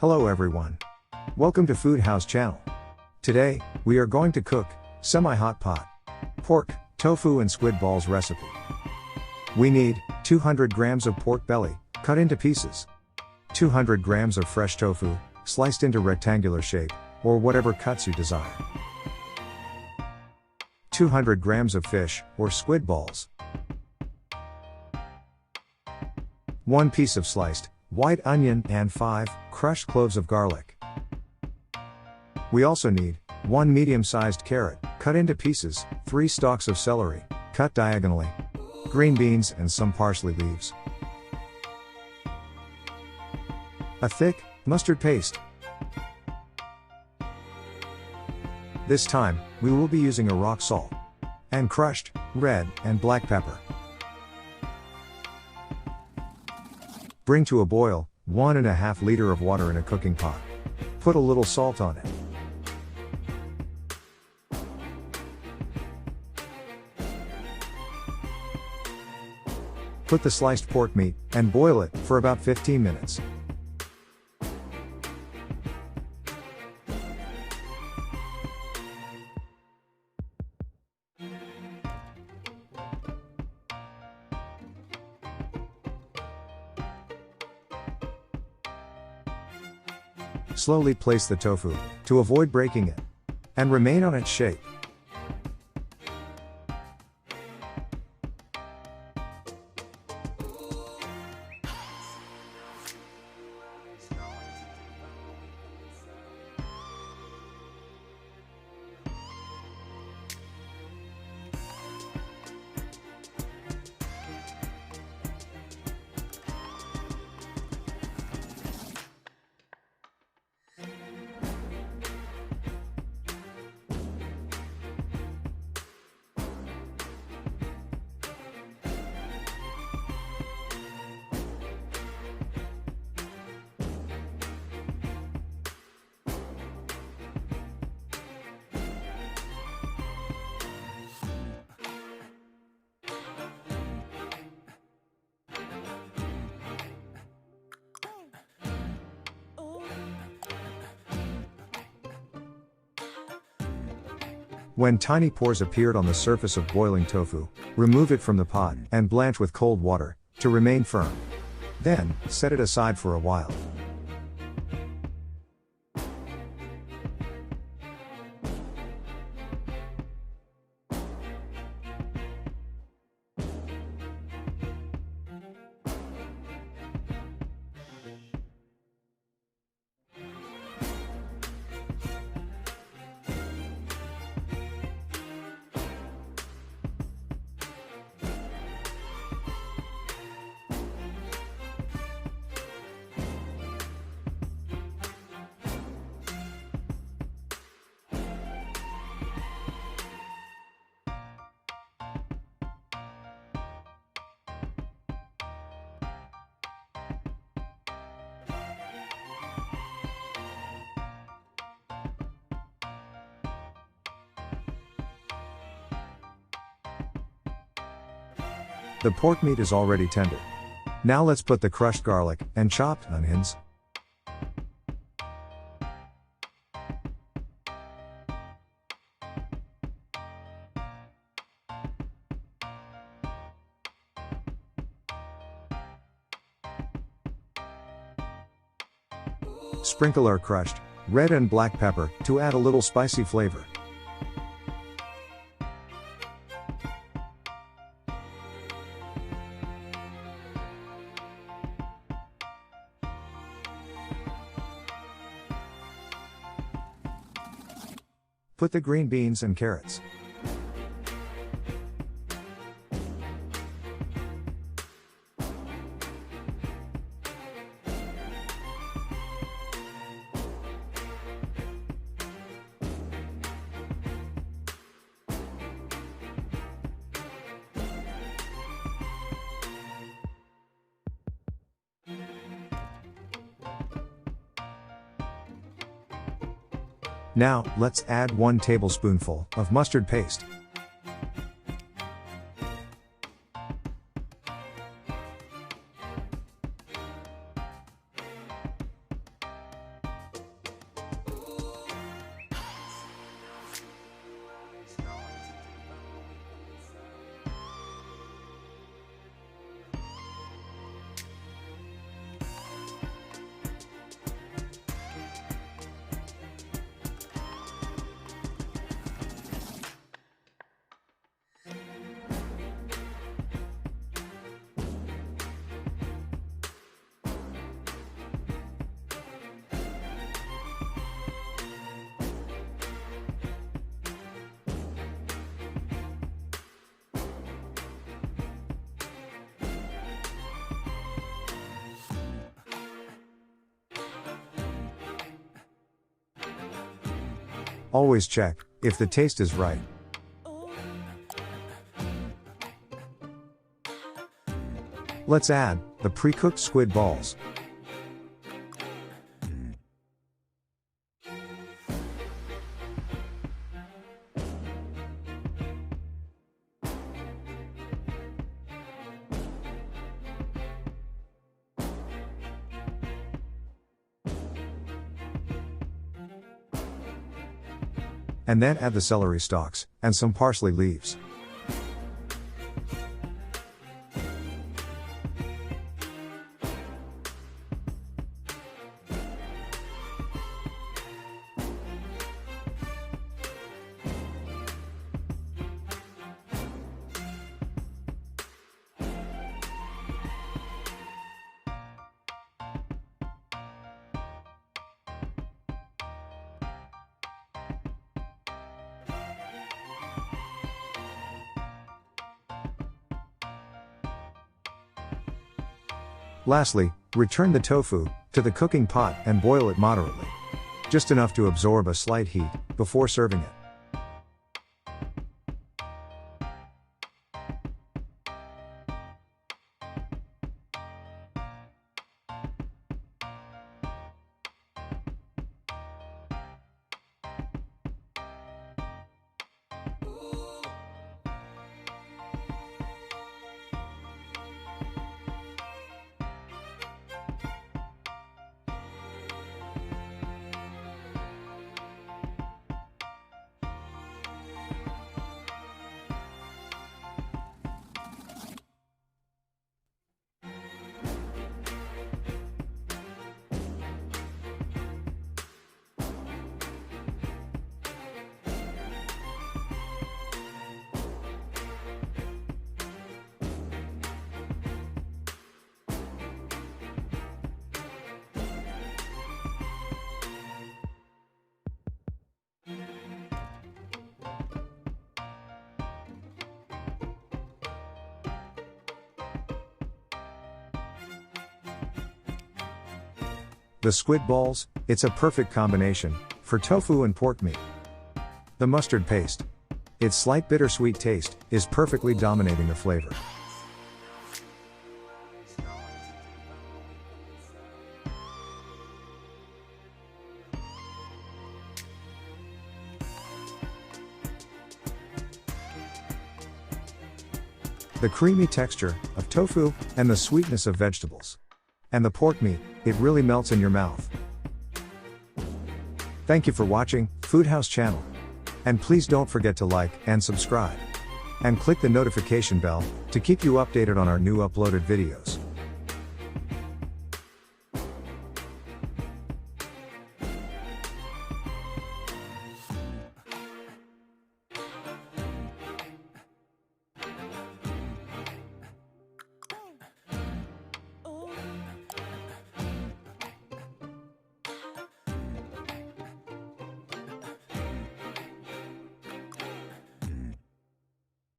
Hello everyone. Welcome to Food House channel. Today, we are going to cook semi-hot pot pork, tofu and squid balls recipe. We need 200 grams of pork belly, cut into pieces. 200 grams of fresh tofu, sliced into rectangular shape, or whatever cuts you desire. 200 grams of fish, or squid balls. 1 piece of sliced, white onion, and 5 crushed cloves of garlic. We also need 1 medium-sized carrot, cut into pieces, 3 stalks of celery, cut diagonally, green beans and some parsley leaves. A thick, mustard paste. This time, we will be using a rock salt, and crushed, red, and black pepper. Bring to a boil, 1.5 liter of water in a cooking pot. Put a little salt on it. Put the sliced pork meat, and boil it, for about 15 minutes. Slowly place the tofu, to avoid breaking it, and remain on its shape. When tiny pores appeared on the surface of boiling tofu, remove it from the pot and blanch with cold water, to remain firm. Then, set it aside for a while. The pork meat is already tender. Now let's put the crushed garlic and chopped onions. Sprinkle our crushed red and black pepper to add a little spicy flavor. Put the green beans and carrots. Now, let's add 1 tablespoonful of mustard paste. Always check if the taste is right. Let's add the pre-cooked squid balls. And then add the celery stalks and some parsley leaves. Lastly, return the tofu to the cooking pot and boil it moderately. Just enough to absorb a slight heat before serving it. The squid balls, it's a perfect combination for tofu and pork meat. The mustard paste, its slight bittersweet taste, is perfectly dominating the flavor. The creamy texture of tofu and the sweetness of vegetables. And the pork meat, it really melts in your mouth. Thank you for watching Food House channel. And please don't forget to like and subscribe. And click the notification bell to keep you updated on our new uploaded videos.